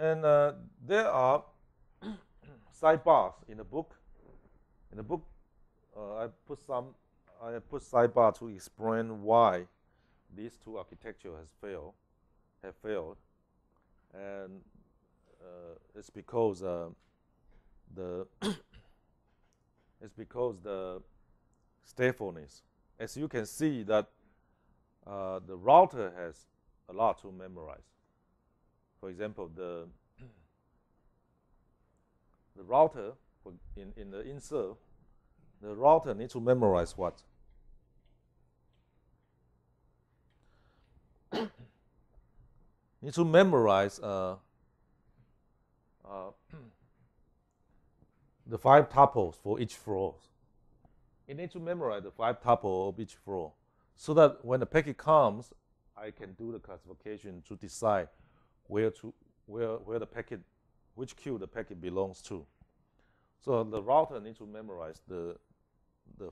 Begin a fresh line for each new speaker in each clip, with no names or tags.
And there are sidebars in the book. In the book, I put sidebar to explain why these two architectures have failed, and it's because the statefulness. As you can see that the router has a lot to memorize. For example, the router in the insert, the router needs to memorize what? Needs to memorize the 5 tuples for each floor. It needs to memorize the 5 tuples of each floor, so that when the packet comes, I can do the classification to decide where the packet, which queue the packet belongs to. So the router needs to memorize the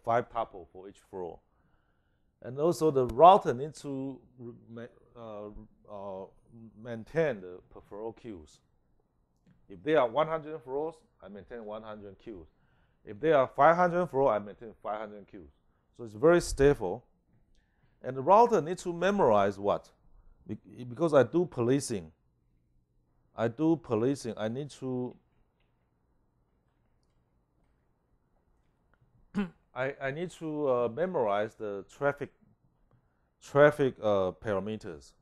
5 tuples for each floor, and also the router needs to maintain the per floor queues. If there are 100 floors, I maintain 100 queues. If there are 500 floors, I maintain 500 queues. So it's very stable. And the router needs to memorize what? Because I do policing. I need to I need to memorize the traffic parameters.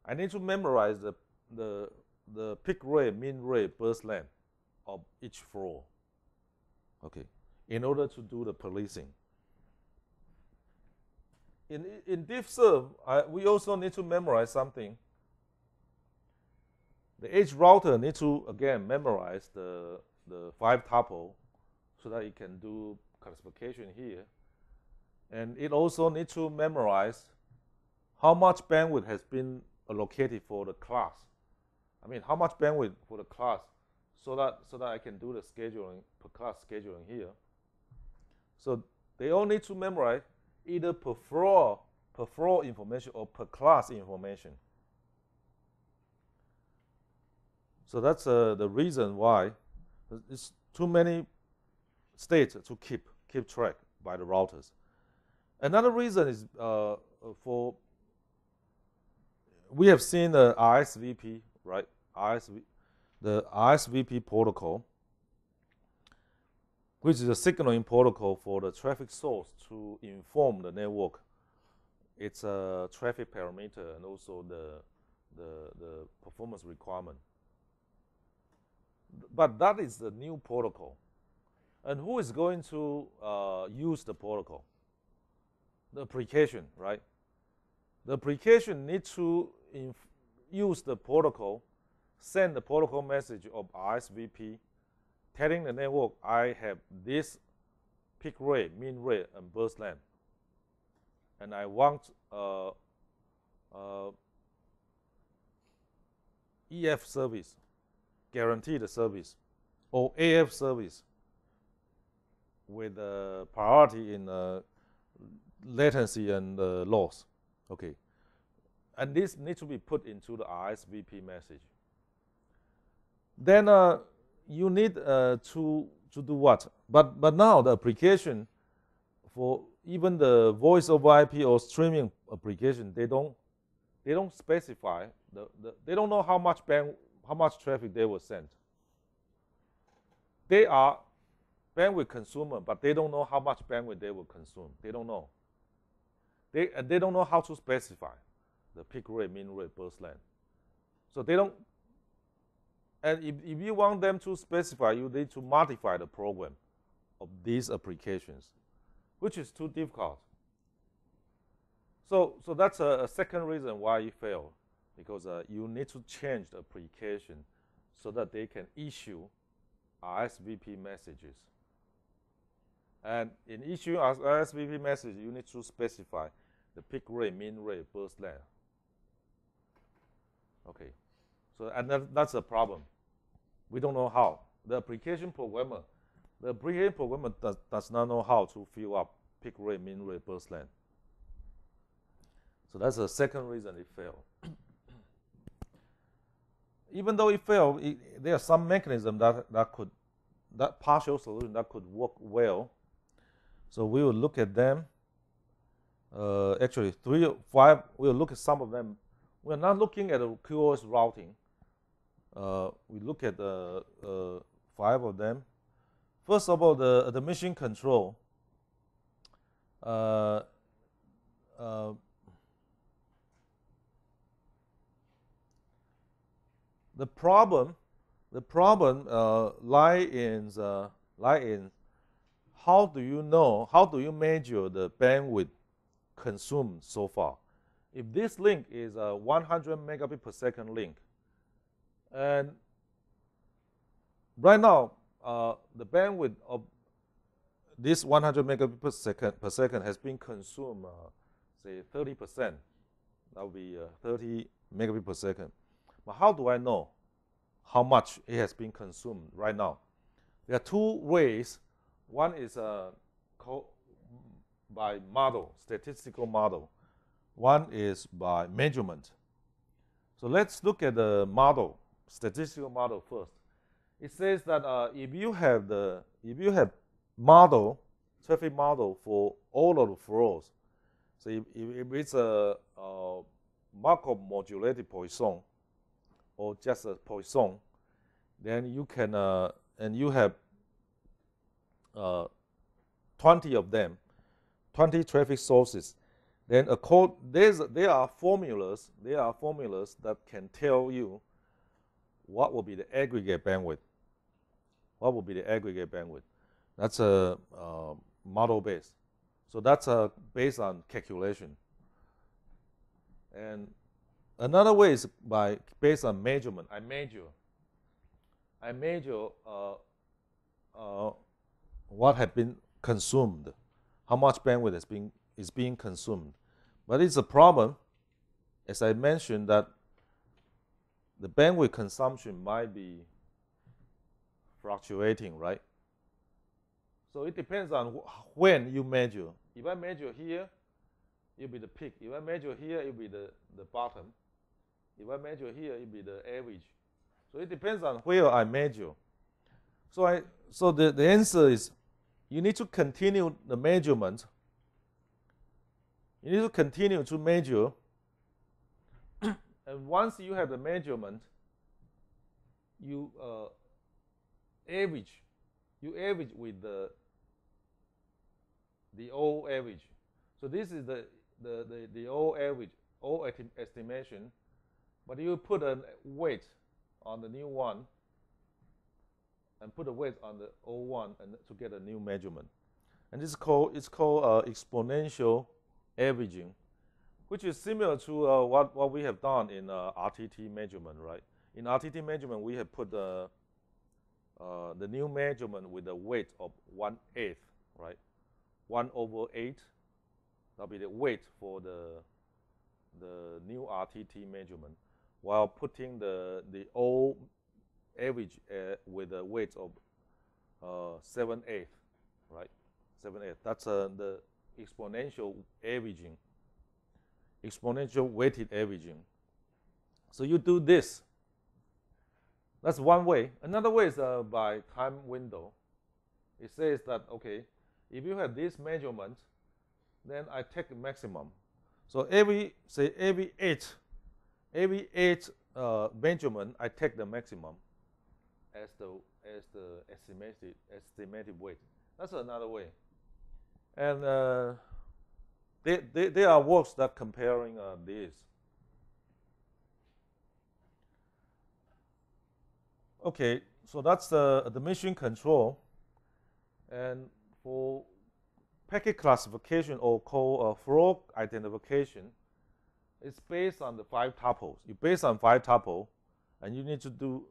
I need to memorize the peak rate, mean rate, burst length of each floor. Okay, in order to do the policing. In DiffServ, we also need to memorize something. The edge router needs to again memorize the 5 tuple so that it can do classification here, and it also needs to memorize how much bandwidth has been allocated for the class. I mean, how much bandwidth for the class, so that I can do the scheduling, per class scheduling here. So they all need to memorize either per floor information or per class information. So that's the reason why it's too many states to keep track by the routers. Another reason is we have seen the RSVP, right? The RSVP protocol, which is a signaling protocol for the traffic source to inform the network. It's a traffic parameter and also the performance requirement. But that is the new protocol. And who is going to use the protocol? The application, right? The application needs to use the protocol, send the protocol message of RSVP, telling the network I have this peak rate, mean rate, and burst length, and I want EF service, guaranteed service, or AF service with priority in latency and loss. Okay, and this needs to be put into the RSVP message. Then you need to do what? But now the application for even the voice over IP or streaming application, they don't specify they don't know how much traffic they will send. They are bandwidth consumer, but they don't know how much bandwidth they will consume. They don't know. They don't know how to specify the peak rate, mean rate, burst length. So they don't. And if you want them to specify, you need to modify the program of these applications, which is too difficult. So that's a second reason why it failed, because you need to change the application so that they can issue RSVP messages. And in issue RSVP message, you need to specify the peak rate, mean rate, burst length. Okay, so and that's a problem. We don't know how. The application programmer does not know how to fill up peak rate, mean rate, burst length. So that's the second reason it failed. even though it failed, there are some mechanism that partial solution that could work well. So we will look at them. Actually, 3 or 5. We'll look at some of them. We're not looking at the QoS routing. We look at 5 of them. First of all, the machine control. The problem lie in how do you measure the bandwidth consumed so far? If this link is a 100 megabit per second link, and right now the bandwidth of this 100 megabit per second has been consumed, say 30%. That would be 30 megabit per second. But how do I know how much it has been consumed right now? There are 2 ways. One is by model, statistical model. One is by measurement. So let's look at the model, statistical model first. It says that if you have traffic model for all of the flows, so if it's a Markov modulated Poisson, or just a Poisson, then you can and you have 20 of them, 20 traffic sources. Then there are formulas that can tell you what will be the aggregate bandwidth. What will be the aggregate bandwidth? That's a model based. So that's based on calculation. And another way is based on measurement. I measure what had been consumed, how much bandwidth is being consumed. But it's a problem, as I mentioned, that the bandwidth consumption might be fluctuating, right? So it depends on when you measure. If I measure here, it'll be the peak. If I measure here, it'll be the bottom. If I measure here, it'll be the average. So it depends on where I measure. So the answer is, you need to continue the measurement. You need to continue to measure. And once you have the measurement, you average with the old average. So this is the old average, old estimation, but you put a weight on the new one and put a weight on the old one and to get a new measurement. And it's called exponential averaging, which is similar to what we have done in RTT measurement, right? In RTT measurement, we have put the new measurement with a weight of 1/8, right? 1/8. That'll be the weight for the new RTT measurement, while putting the old average with a weight of 7/8, right? 7/8. That's the exponential averaging, exponential weighted averaging. So you do this. That's one way. Another way is by time window. It says that, okay, if you have this measurement, then I take the maximum. So every 8 measurement, I take the maximum as the estimated weight. That's another way. And there are works that comparing these. Okay, so that's the machine control. And for packet classification, or called flow identification, it's based on the 5 tuples. You base on 5 tuples, and you need to do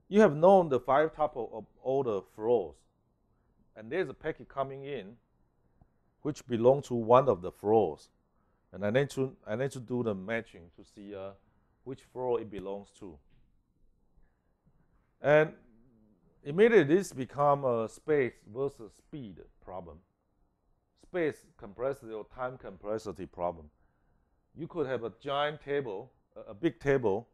you have known the 5 tuple of all the flows, and there's a packet coming in which belongs to one of the flows, and I need to do the matching to see which flow it belongs to. And immediately this becomes a space versus speed problem, space complexity or time complexity problem. You could have a giant table, a big table,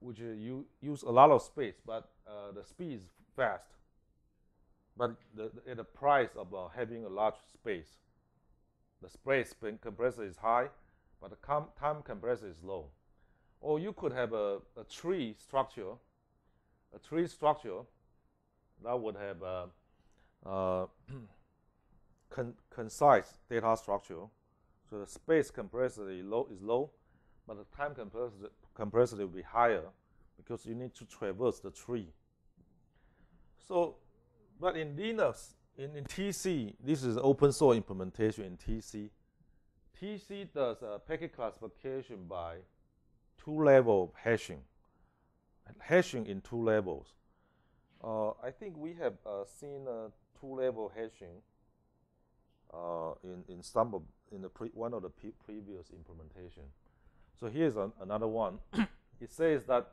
which you use a lot of space, but the speed is fast. But at the price of having a large space. The space compressor is high, but the time compressor is low. Or you could have a tree structure. A tree structure that would have a concise data structure. So the space compressor is low, but the time compressor will be higher because you need to traverse the tree. So, but in Linux, in TC, this is open source implementation in TC. TC does packet classification by two-level hashing. Hashing in two levels. I think we have seen two-level hashing in some of one of the previous implementation. So here's another one. It says that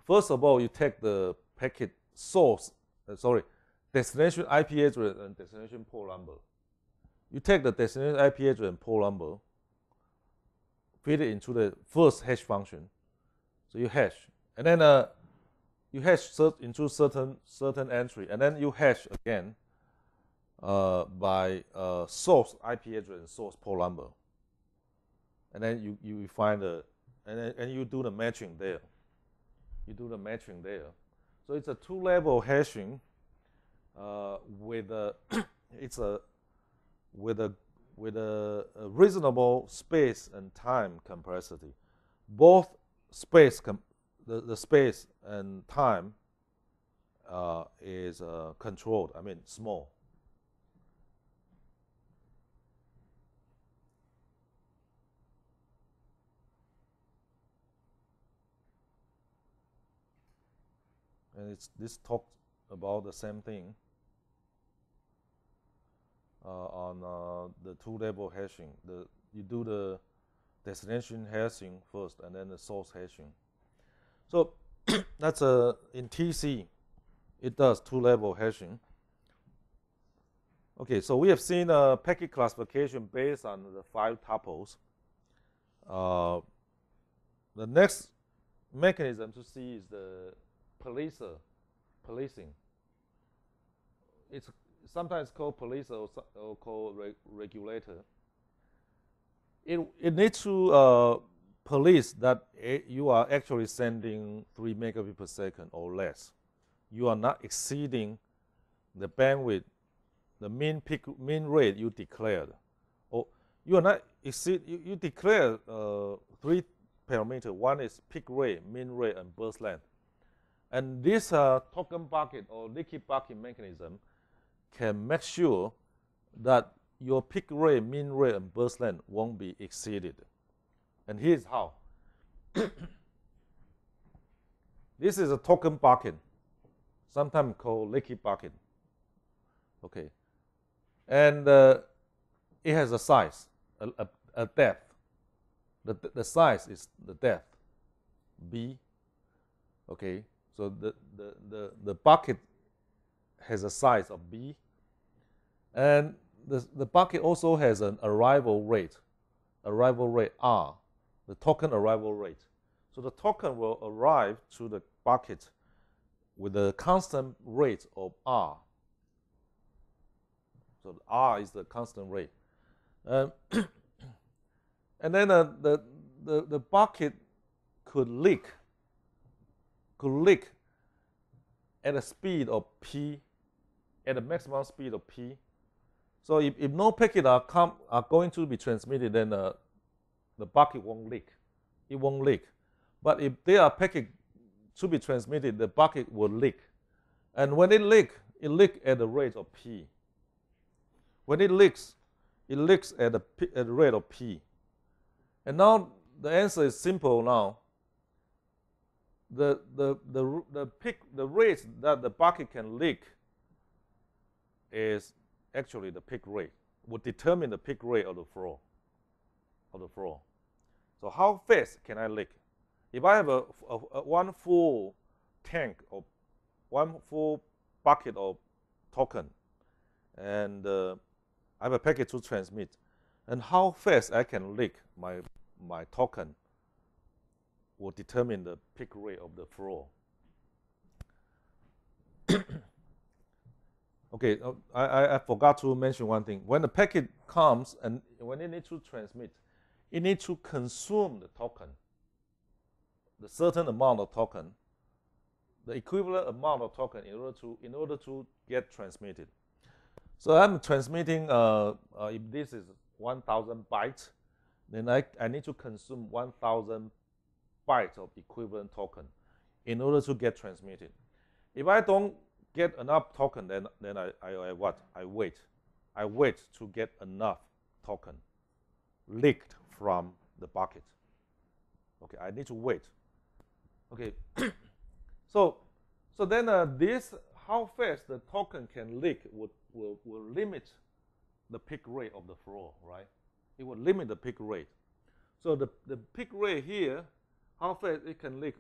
first of all you take the packet source, destination IP address and destination port number. You take the destination IP address and port number, feed it into the first hash function. So you hash, and then you hash into certain entry, and then you hash again by source IP address and source port number, and then you find and you do the matching there. You do the matching there. So it's a two-level hashing with a reasonable space and time complexity. Both space the space and time is controlled. I mean small. And this talks about the same thing on the two-level hashing. You do the destination hashing first, and then the source hashing. So that's in TC, it does two-level hashing. Okay, so we have seen packet classification based on the 5 tuples. The next mechanism to see is the policing. It's sometimes called policer or called regulator. It needs to police that you are actually sending 3 megabits per second or less. You are not exceeding the bandwidth, the mean rate you declared. Or you are not exceed. You declare 3 parameters. One is peak rate, mean rate, and burst length. And this token bucket or leaky bucket mechanism can make sure that your peak rate, mean rate, and burst length won't be exceeded. And here's how. This is a token bucket, sometimes called leaky bucket. Okay, and it has a size, a depth. The size is the depth, B. Okay, so the bucket has a size of B, and the bucket also has an arrival rate R, the token arrival rate. So the token will arrive to the bucket with a constant rate of R. So R is the constant rate. And then the bucket could leak at a speed of P, at a maximum speed of P. So if no packet are going to be transmitted, then the bucket won't leak. It won't leak. But if there are packets to be transmitted, the bucket will leak. And when it leaks at the rate of P. When it leaks at the rate of P. And now the answer is simple now. The rate that the bucket can leak is actually the peak rate, would determine the peak rate of the flow. So how fast can I leak? If I have one full tank or one full bucket of token, and I have a packet to transmit, and how fast I can leak my token will determine the peak rate of the flow. Okay, I forgot to mention one thing. When the packet comes and when it needs to transmit, it needs to consume the token, the certain amount of token, the equivalent amount of token in order to get transmitted. So I'm transmitting, if this is 1,000 bytes, then I need to consume 1,000 bytes of equivalent token in order to get transmitted. If I don't get enough token, then I what? I wait. I wait to get enough token leaked from the bucket. Okay, I need to wait. Okay, so then this, how fast the token can leak will limit the peak rate of the flow, right? It will limit the peak rate. So the peak rate here, how fast it can leak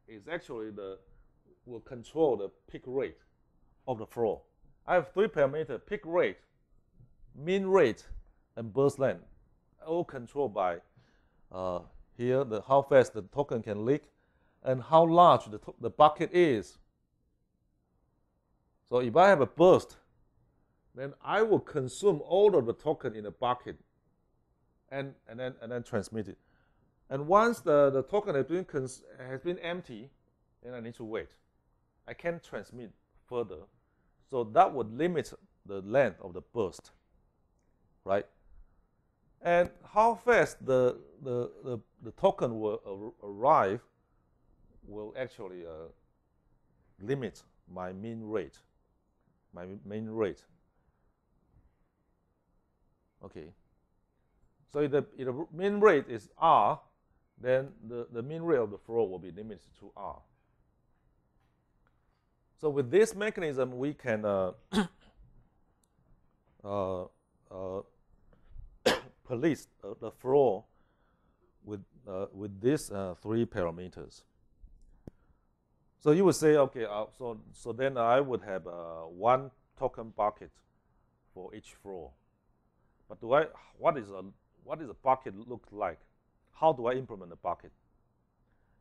is actually will control the peak rate of the flow. I have 3 parameters: peak rate, mean rate, and burst length, all controlled by here how fast the token can leak and how large the bucket is. So if I have a burst, then I will consume all of the token in the bucket and then transmit it. And once the token has been empty, then I need to wait. I can't transmit further. So that would limit the length of the burst, right? And how fast the token will arrive will actually limit my mean rate. Okay. So if the mean rate is R, then the mean rate of the flow will be limited to R. So with this mechanism, we can police the flow with these 3 parameters. So you would say, okay, so then I would have 1 token bucket for each flow. But what does a bucket look like? How do I implement the bucket?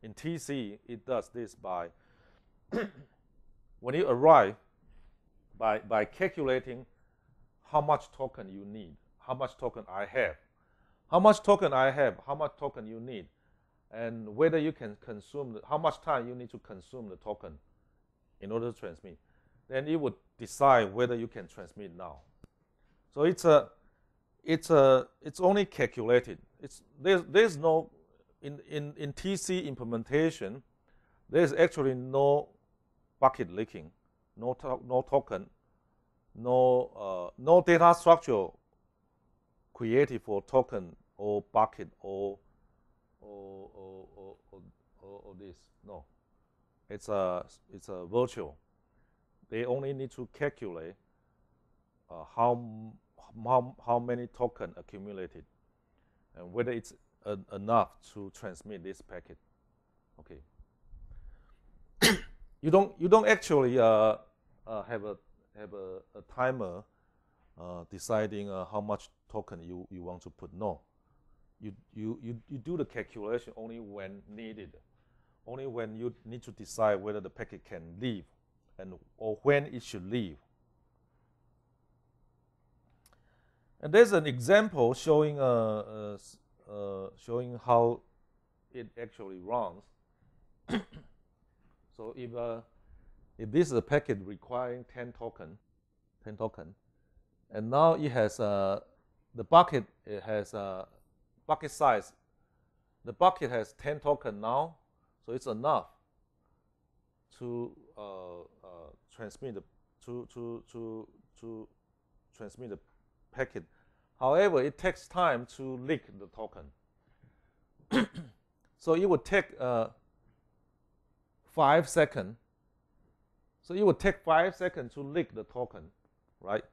In TC, it does this by when you arrive by calculating how much token you need, how much token I have, how much token I have, how much token you need, and whether you can consume how much time you need to consume the token in order to transmit. Then it would decide whether you can transmit now. So it's only calculated. There's no in TC implementation. There's actually no bucket leaking, no token, no data structure created for token or bucket or this. No, it's a virtual. They only need to calculate how many token accumulated and whether it's enough to transmit this packet. Okay. You don't actually have a timer deciding how much token you want to put. No, you do the calculation only when needed, only when you need to decide whether the packet can leave or when it should leave. And there's an example showing showing how it actually runs. So if this is a packet requiring 10 token, and now it has the bucket, it has bucket size. The bucket has 10 token now, so it's enough to transmit to transmit the packet. However, it takes time to leak the token. So it would take 5 seconds. So it would take 5 seconds to leak the token, right?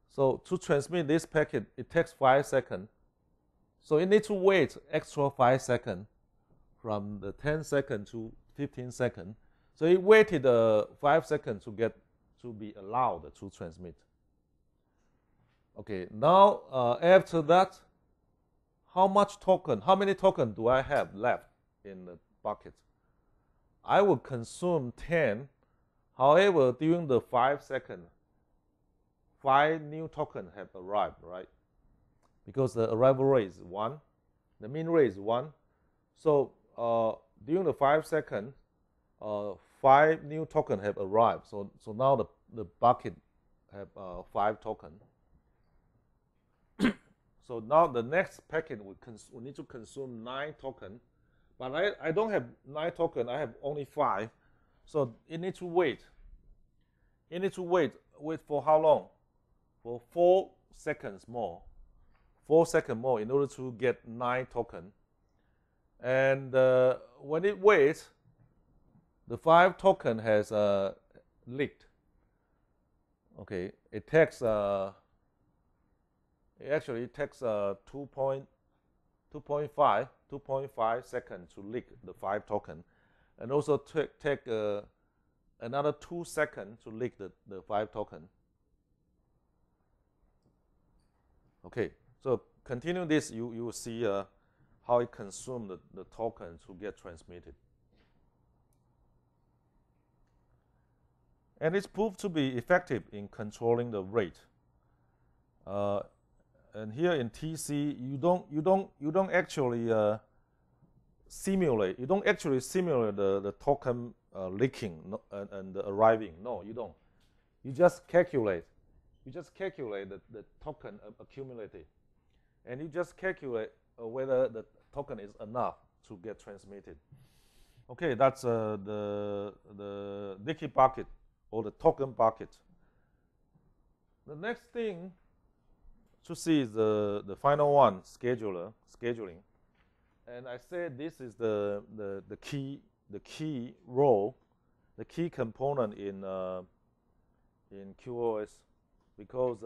So to transmit this packet, it takes 5 seconds. So it needs to wait extra 5 seconds from the 10 seconds to 15 seconds. So it waited 5 seconds to be allowed to transmit. Okay, now after that, how many token do I have left in the bucket. I will consume 10. However, during the 5 seconds, 5 new tokens have arrived, right? Because the arrival rate is 1, the mean rate is 1. So during the 5 seconds, 5 new tokens have arrived. So now the bucket have 5 tokens. So now the next packet we need to consume 9 tokens. But I don't have 9 tokens, I have only 5. So it needs to wait. It needs to wait for how long? For 4 seconds more. 4 seconds more in order to get 9 tokens. And when it waits, the 5 token has leaked. Okay, it takes it actually takes 2.5 seconds to leak the 5 token, and also take another 2 seconds to leak the 5 token. Okay, so continue this, you will see how it consumes the token to get transmitted. And it's proved to be effective in controlling the rate. And here in TC, you don't actually simulate. You don't actually simulate the token leaking and arriving. No, you don't. You just calculate. You just calculate the token accumulated, and you just calculate whether the token is enough to get transmitted. Okay, that's the leaky bucket or the token bucket. The next thing to see is the final one, scheduling. And I said this is the key role, the key component in QoS, because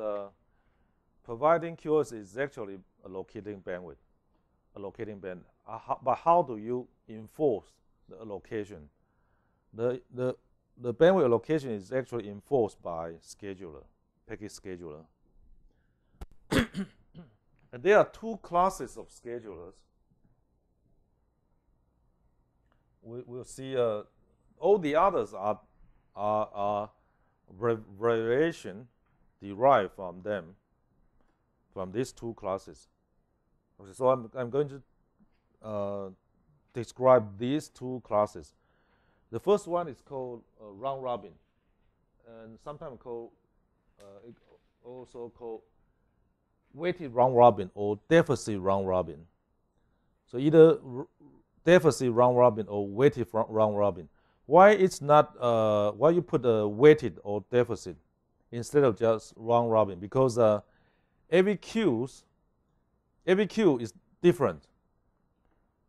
providing QoS is actually allocating bandwidth. But how do you enforce the allocation? The bandwidth allocation is actually enforced by scheduler, package scheduler. And there are 2 classes of schedulers. We'll see all the others are variation derived from them, from these 2 classes. Okay, so I'm going to describe these 2 classes. The first one is called round robin, and sometimes also called weighted round robin or deficit round robin. So either deficit round robin or weighted round robin. Why it's not? Why you put a weighted or deficit instead of just round robin? Because every queue is different.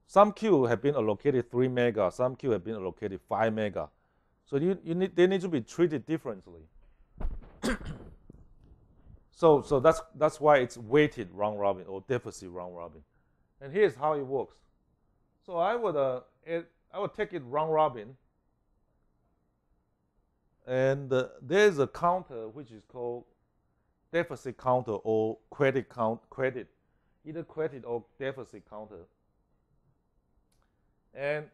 Some queue have been allocated 3 mega, some queue have been allocated 5 mega. So they need to be treated differently. So that's why it's weighted round robin or deficit round robin. And here's how it works. So I would take it round robin, and there's a counter which is called deficit counter or credit, either credit or deficit counter. And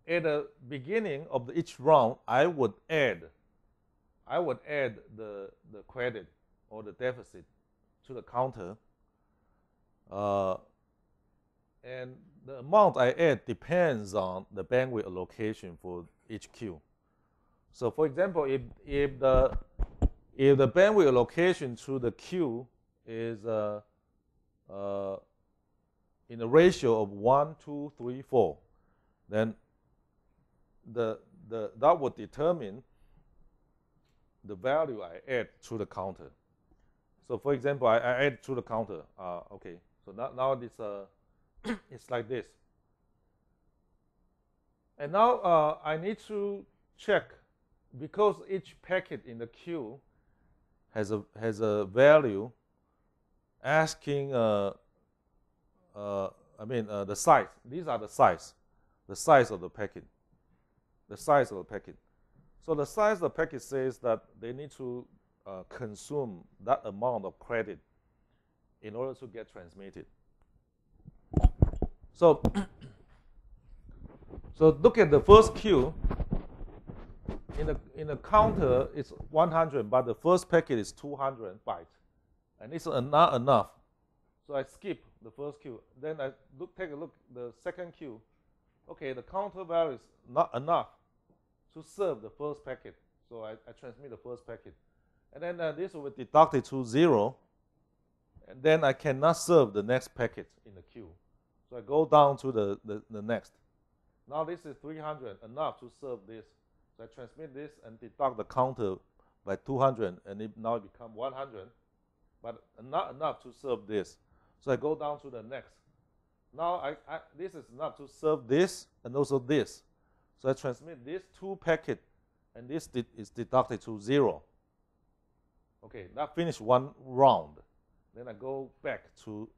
at the beginning of each round, I would add the credit or the deficit to the counter, and the amount I add depends on the bandwidth allocation for each queue. So, for example, if the bandwidth allocation to the queue is in a ratio of 1, 2, 3, 4, then that would determine the value I add to the counter. So, for example, I add to the counter. Okay, so now this it's like this. And now I need to check, because each packet in the queue has a value asking the size. These are the size of the packet. The size of the packet. So the size of the packet says that they need to consume that amount of credit in order to get transmitted. So So look at the first queue. In the counter, it's 100, but the first packet is 200 bytes, and it's not enough. So I skip the first queue. Then I take a look at the second queue. Okay, the counter value is not enough to serve the first packet. So I transmit the first packet. And then this will be deducted to 0. And then I cannot serve the next packet in the queue. So I go down to the next. Now this is 300, enough to serve this. So I transmit this and deduct the counter by 200, and now it becomes 100. But not enough to serve this. So I go down to the next. Now this is enough to serve this and also this. So I transmit these 2 packets, and this is deducted to 0. Okay, that finished 1 round. Then I go back to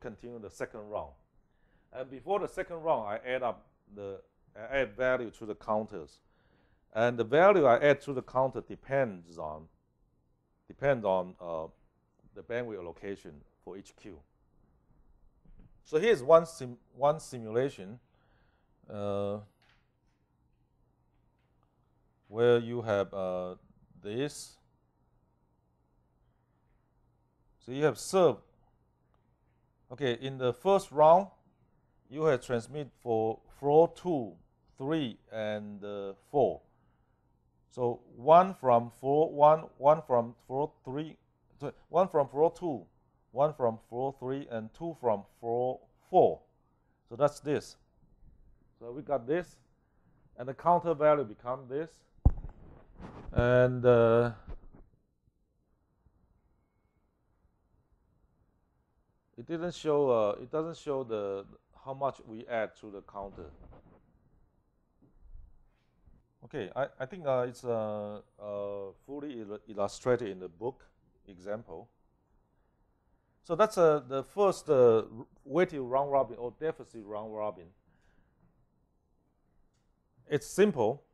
continue the second round. And before the second round, I add value to the counters, and the value I add to the counter depends on the bandwidth allocation for each queue. So here's one simulation where you have this. So you have served. Okay, in the first round, you have transmit for floor 2, 3, and 4. So one from floor 1, one from floor 3, one from floor 2, one from floor 3, and 2 from floor 4. So that's this. So we got this, and the counter value becomes this, and it doesn't show the how much we add to the counter. Okay, I think it's fully illustrated in the book example. So that's the first weighted round robin or deficit round robin. It's simple.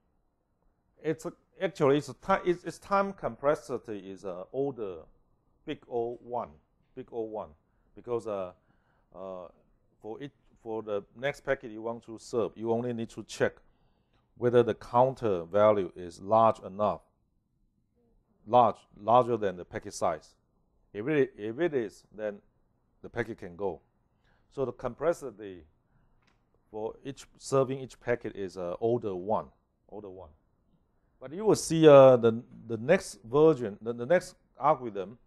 It's actually its time complexity is order big O1, because for the next packet you want to serve, you only need to check whether the counter value is larger than the packet size. If it is, then the packet can go. So the complexity for serving each packet is order 1. But you will see the next version, the next algorithm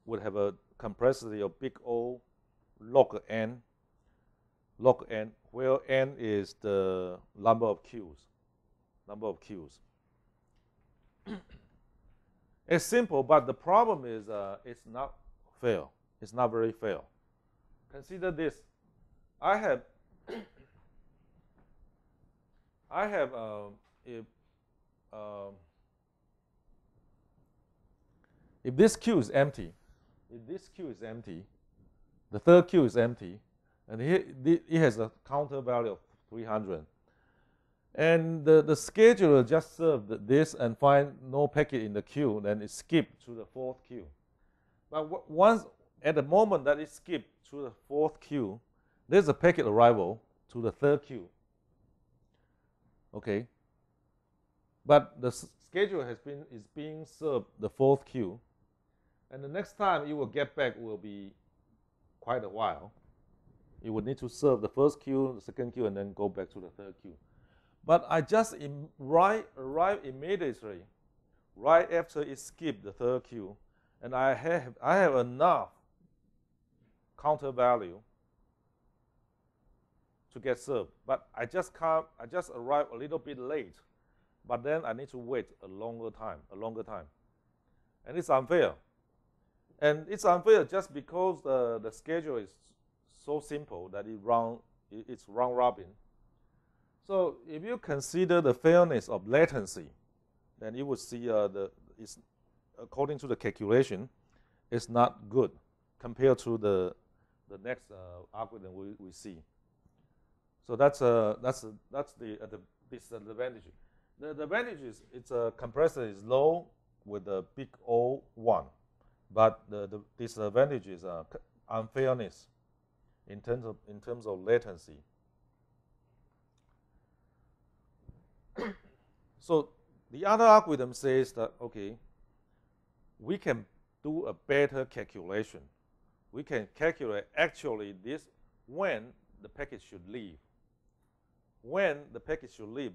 would have a complexity of big O log n, where n is the number of queues. It's simple, but the problem is it's not fair. It's not very fair. Consider this. I have if this queue is empty, the third queue is empty, and here it has a counter value of 300. And the scheduler just served this and find no packet in the queue, then it skipped to the fourth queue. But once at the moment that it skipped to the fourth queue, there's a packet arrival to the third queue. Okay. But the scheduler is being served the fourth queue, and the next time you will get back will be quite a while. You would need to serve the first queue, the second queue, and then go back to the third queue. But I just arrive immediately, right after it skipped the third queue, and I have enough counter value to get served. But I just arrive a little bit late, but then I need to wait a longer time, and it's unfair. And it's unfair just because the schedule is so simple that it's round robin. So if you consider the fairness of latency, then you would see according to the calculation, it's not good compared to the next algorithm we see. So that's the disadvantage. The advantage is its compressor is low with a big O1, but the disadvantage is unfairness in terms of latency. So the other algorithm says that, okay, we can do a better calculation. We can calculate actually this when the packet should leave. When the packet should leave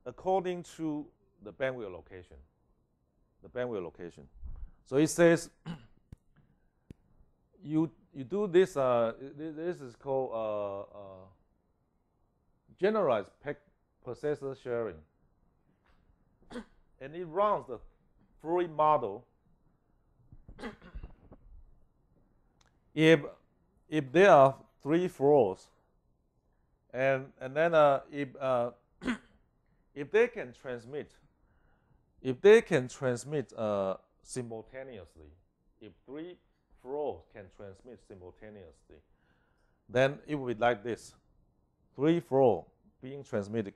according to the bandwidth allocation. The bandwidth allocation. So it says you do this, this is called generalized processor sharing. And it runs the fluid model if there are 3 floors, and then if they can transmit simultaneously, if 3 floors can transmit simultaneously, then it will be like this: 3 floors being transmitted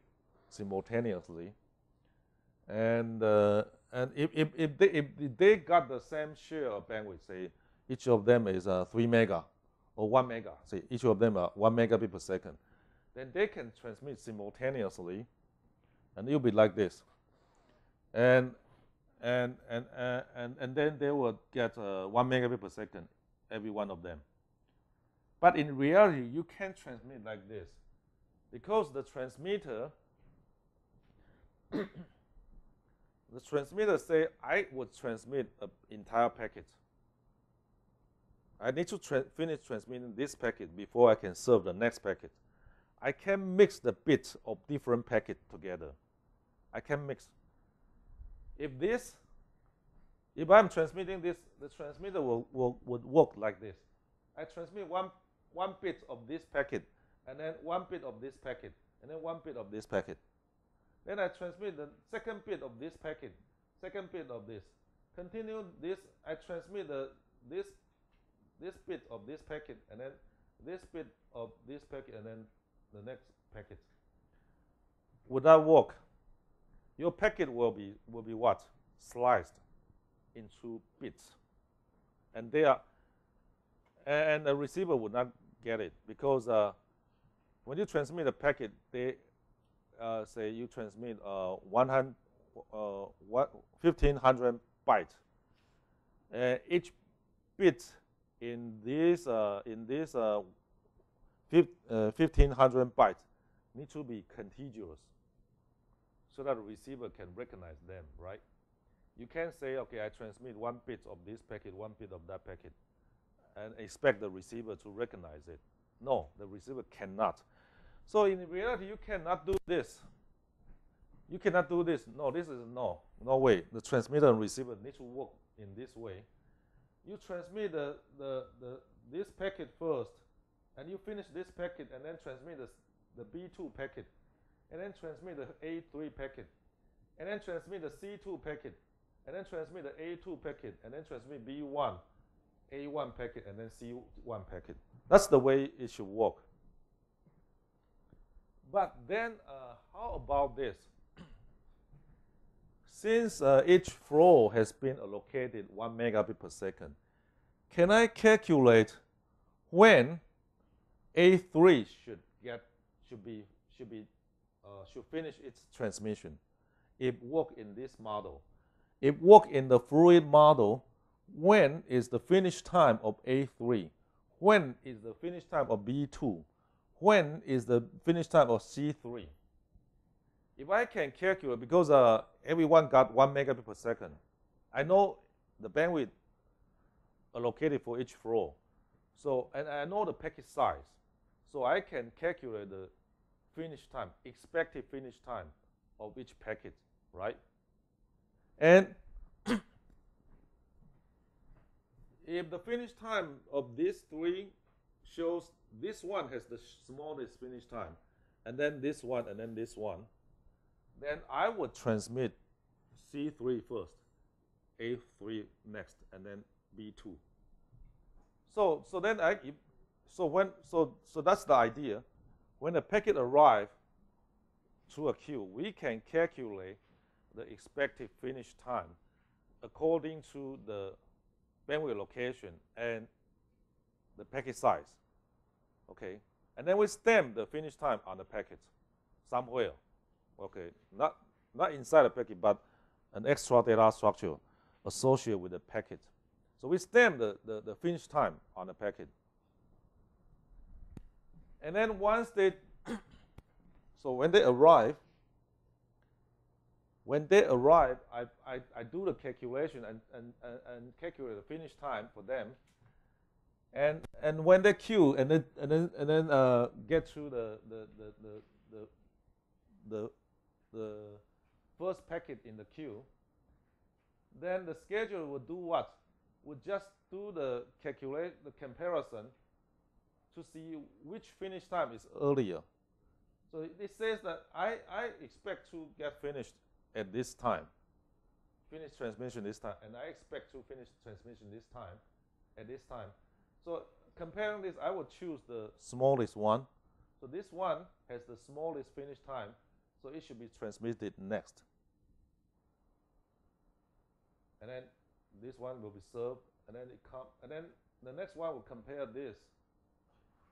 simultaneously, and if they got the same share of bandwidth, say each of them is 3 mega or 1 mega, say each of them are 1 megabit per second, then they can transmit simultaneously, and it will be like this, and then they will get 1 megabit per second, every one of them. But in reality, you can't transmit like this, because the transmitter say, I would transmit an entire packet. I need to finish transmitting this packet before I can serve the next packet. I can mix the bits of different packets together. I can mix. If I'm transmitting this, the transmitter would work like this. I transmit one bit of this packet, and then 1 bit of this packet, and then 1 bit of this packet. Then I transmit the second bit of this packet, second bit of this. Continue this, I transmit this bit of this packet, and then this bit of this packet, and then the next packet. Would that work? Your packet will be what? Sliced into bits, and and the receiver would not get it, because when you transmit a packet, they say you transmit 1,500 bytes. Each bit in this 1,500 bytes need to be contiguous, so that the receiver can recognize them, right? You can't say, okay, I transmit 1 bit of this packet, 1 bit of that packet, and expect the receiver to recognize it. No, the receiver cannot. So in reality, you cannot do this. You cannot do this. No, this is no way. The transmitter and receiver need to work in this way. You transmit this packet first, and you finish this packet, and then transmit the B2 packet, and then transmit the A3 packet, and then transmit the C2 packet, and then transmit the A2 packet, and then transmit B1, A1 packet, and then C1 packet. That's the way it should work. But then, how about this? Since each floor has been allocated 1 megabit per second, can I calculate when A3 should finish its transmission? It work in this model. It work in the fluid model. When is the finish time of A3? When is the finish time of B2? When is the finish time of C3? If I can calculate, because everyone got 1 megabit per second, I know the bandwidth allocated for each floor. So, and I know the packet size. So I can calculate the finish time, expected finish time of each packet, right? And if the finish time of these 3 shows this one has the smallest finish time, and then this one, and then this one, then I would transmit C3 first, A3 next, and then B2. So that's the idea. When a packet arrives through a queue, we can calculate the expected finish time according to the bandwidth location and the packet size. Okay, and then we stamp the finish time on the packet somewhere. Okay, not inside the packet, but an extra data structure associated with the packet. So we stamp the finish time on the packet. And then once they, so when they arrive, I do the calculation and calculate the finish time for them. And when they queue and then get through the first packet in the queue, then the scheduler will do what? Would just do the comparison to see which finish time is earlier. So it says that I expect to get finished at this time, finish transmission this time, and I expect to finish transmission this time, at this time. So comparing this, I will choose the smallest one. So this one has the smallest finish time, so it should be transmitted next. And then this one will be served, and then the next one will compare this.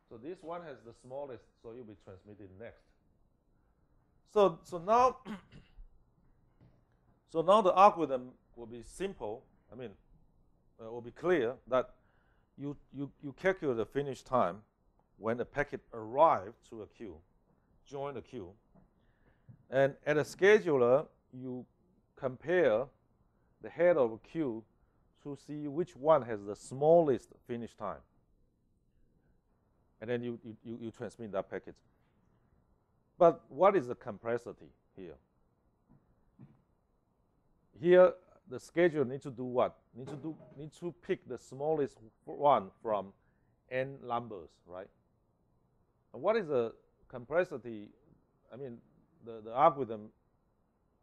So this one has the smallest, so it will be transmitted next. So now, so now the algorithm will be simple. I mean, it will be clear that you calculate the finish time when the packet arrives to a queue, join the queue, and at a scheduler you compare the head of a queue to see which one has the smallest finish time, and then you transmit that packet. But what is the complexity here? Here, the scheduler needs to do what? Needs to pick the smallest one from n numbers, right? And what is the complexity? I mean, the algorithm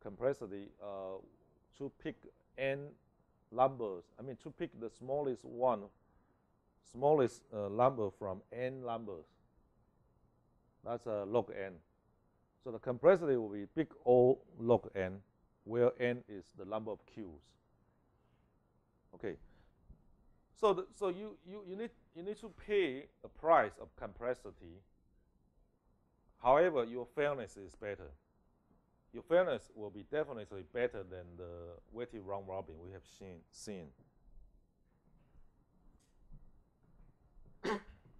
complexity to pick n numbers. I mean, to pick the smallest number from n numbers. That's log n. So the complexity will be big O log n, where n is the number of queues. Okay. So you need to pay a price of complexity. However, your fairness is better. Your fairness will be definitely better than the weighted round robin we have seen.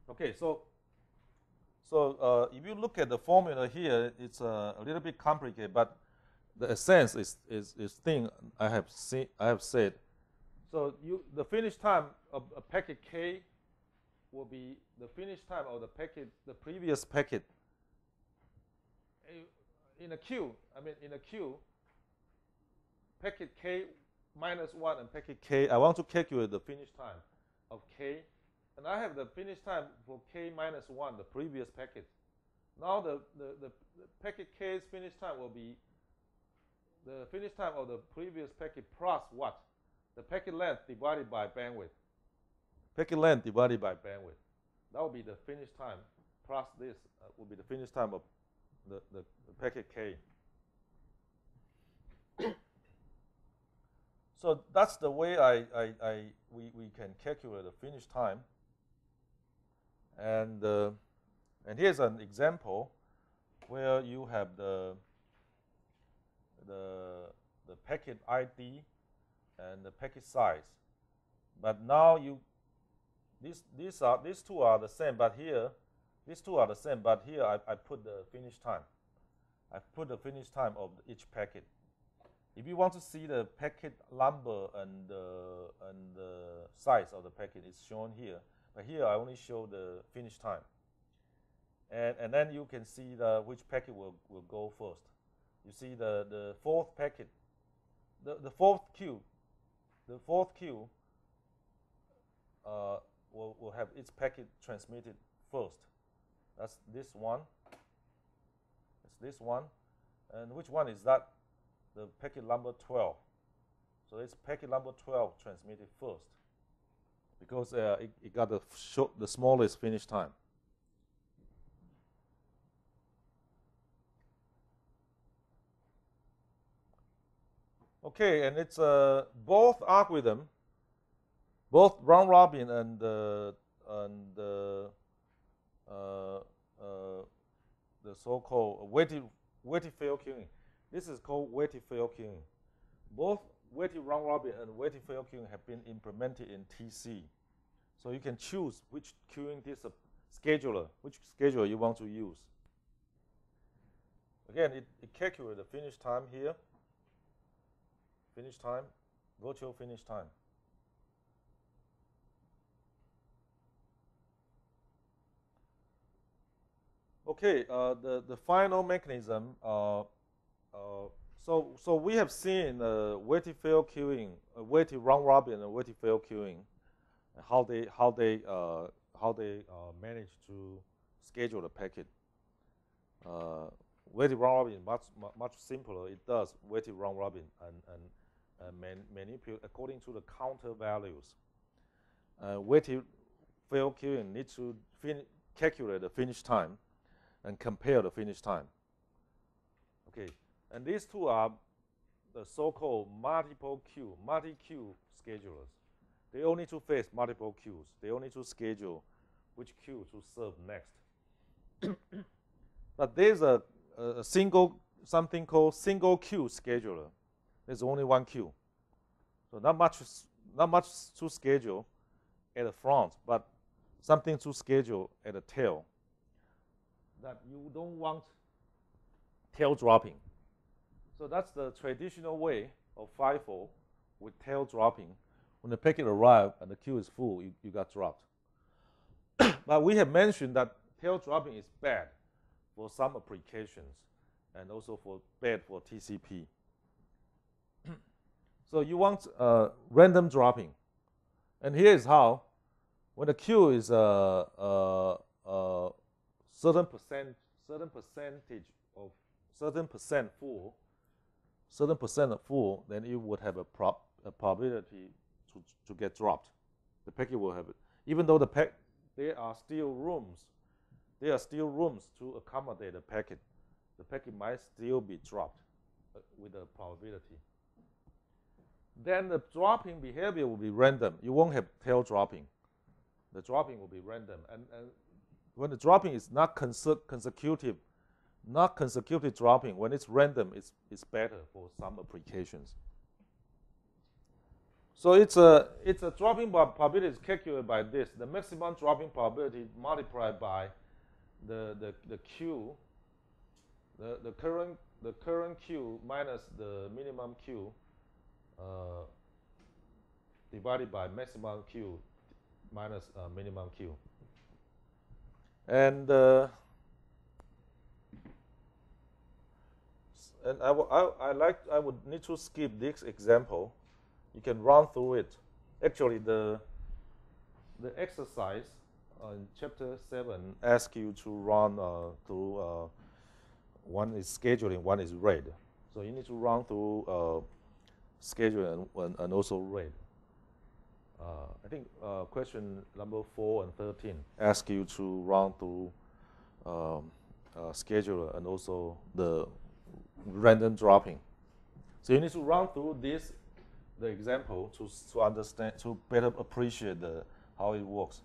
Okay, so if you look at the formula here, it's a little bit complicated, but the essence is thing I have said. So the finish time of a packet K will be the finish time of the previous packet. In a queue, packet K minus 1 and packet K, I want to calculate the finish time of K. And I have the finish time for K minus 1, the previous packet. Now the packet K's finish time will be the finish time of the previous packet plus what? The packet length divided by bandwidth. Packet length divided by bandwidth. That will be the finish time plus this will be the finish time of the packet K. So that's the way we can calculate the finish time. And here's an example where you have the packet ID and the packet size. But now these two are the same, but here these two are the same, but here I put the finish time. I put the finish time of each packet. If you want to see the packet number and the size of the packet, it's shown here. But here I only show the finish time. And then you can see which packet will go first. You see the fourth packet, the fourth queue will have its packet transmitted first. That's this one. It's this one. And which one is that? The packet number 12. So it's packet number 12 transmitted first, because it got the smallest finish time. Okay, and it's both algorithm, both round robin and the so-called weighted weighted fail queuing. This is called weighted fail queuing. Both weighted round robin and weighted fail queuing have been implemented in TC. So you can choose which queuing scheduler, which scheduler you want to use. Again, it calculates the finish time here. Finish time, virtual finish time. Okay, the final mechanism. So we have seen weighted fail queuing, weighted round robin, and weighted fail queuing, how they manage to schedule the packet. Weighted round robin is much simpler. It does weighted round robin and manipulate according to the counter values. Weighted fail queuing needs to calculate the finish time and compare the finish time. Okay, and these two are the so-called multi-queue schedulers. They all need to face multiple queues. They all need to schedule which queue to serve next. But there's a something called single queue scheduler. There's only one queue, so not much to schedule at the front, but something to schedule at the tail. That you don't want tail dropping. So that's the traditional way of FIFO with tail dropping. When the packet arrives and the queue is full, you got dropped. But we have mentioned that tail dropping is bad for some applications and also bad for TCP. So you want random dropping. And here is how. When the queue is certain percentage of certain percent full, then you would have a probability to get dropped. The packet will have it, even though there are still rooms to accommodate the packet. The packet might still be dropped with a probability. Then the dropping behavior will be random. You won't have tail dropping. The dropping will be random, and when the dropping is not consecutive dropping, when it's random, it's better for some applications. So it's a dropping probability is calculated by this: the maximum dropping probability multiplied by the queue, the current queue minus the minimum queue, divided by maximum queue minus minimum queue. And I would need to skip this example. You can run through it. Actually, the exercise in chapter 7 asks you to run through. One is scheduling, one is RAID. So you need to run through scheduling and also RAID. I think question number 4 and 13 ask you to run through scheduler and also the random dropping. So you need to run through the example to understand, to better appreciate how it works.